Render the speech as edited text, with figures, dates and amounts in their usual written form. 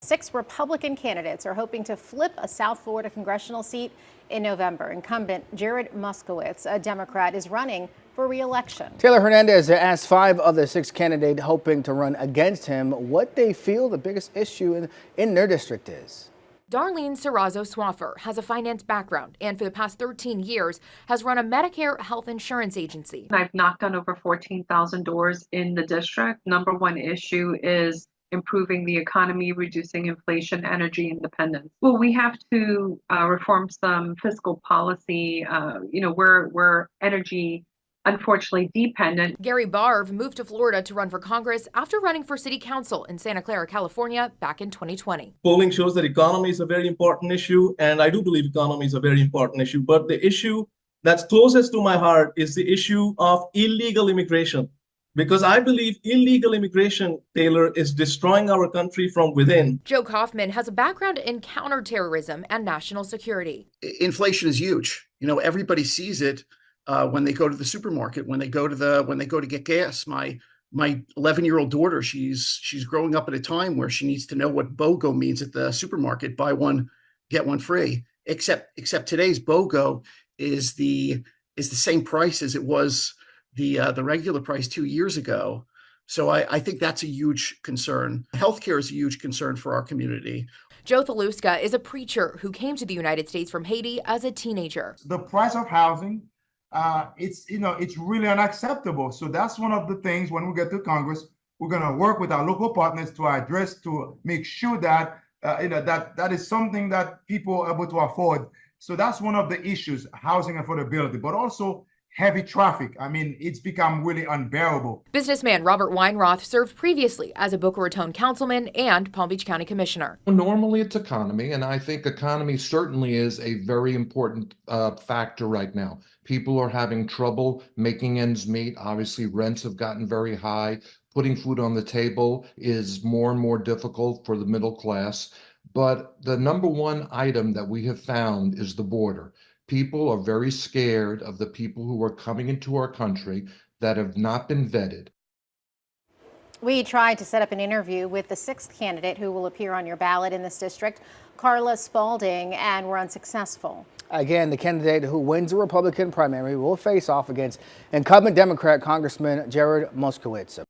6 Republican candidates are hoping to flip a South Florida congressional seat in November. Incumbent Jared Moskowitz, a Democrat, is running for re-election. Taylor Hernandez asked 5 of the 6 candidates hoping to run against him what they feel the biggest issue in their district is. Darlene Serrazzo Swaffer has a finance background and for the past 13 years has run a Medicare health insurance agency. I've knocked on over 14,000 doors in the district. Number one issue is improving the economy, reducing inflation, energy independence. Well, we have to reform some fiscal policy. We're energy unfortunately dependent. Gary Barv moved to Florida to run for Congress after running for city council in Santa Clara, California back in 2020. Polling shows that economy is a very important issue, and I do believe economy is a very important issue. But the issue that's closest to my heart is the issue of illegal immigration. Because I believe illegal immigration, Taylor, is destroying our country from within. Joe Kaufman has a background in counterterrorism and national security. Inflation is huge. Everybody sees it when they go to the supermarket, when they go to get gas. My 11-year-old daughter, she's growing up at a time where she needs to know what BOGO means at the supermarket: buy one, get one free. Except today's BOGO is the same price as it was the regular price 2 years ago. So I think that's a huge concern. Healthcare is a huge concern for our community. Joe Thaluska is a preacher who came to the United States from Haiti as a teenager. The price of housing, it's really unacceptable. So that's one of the things when we get to Congress, we're going to work with our local partners to address, to make sure that that is something that people are able to afford. So that's one of the issues, housing affordability, but also heavy traffic. It's become really unbearable. Businessman Robert Weinroth served previously as a Boca Raton councilman and Palm Beach County commissioner. Normally it's economy, and I think economy certainly is a very important factor right now. People are having trouble making ends meet. Obviously, rents have gotten very high. Putting food on the table is more and more difficult for the middle class. But the number one item that we have found is the border. People are very scared of the people who are coming into our country that have not been vetted. We tried to set up an interview with the 6th candidate who will appear on your ballot in this district, Carla Spalding, and were unsuccessful. Again, the candidate who wins the Republican primary will face off against incumbent Democrat Congressman Jared Moskowitz.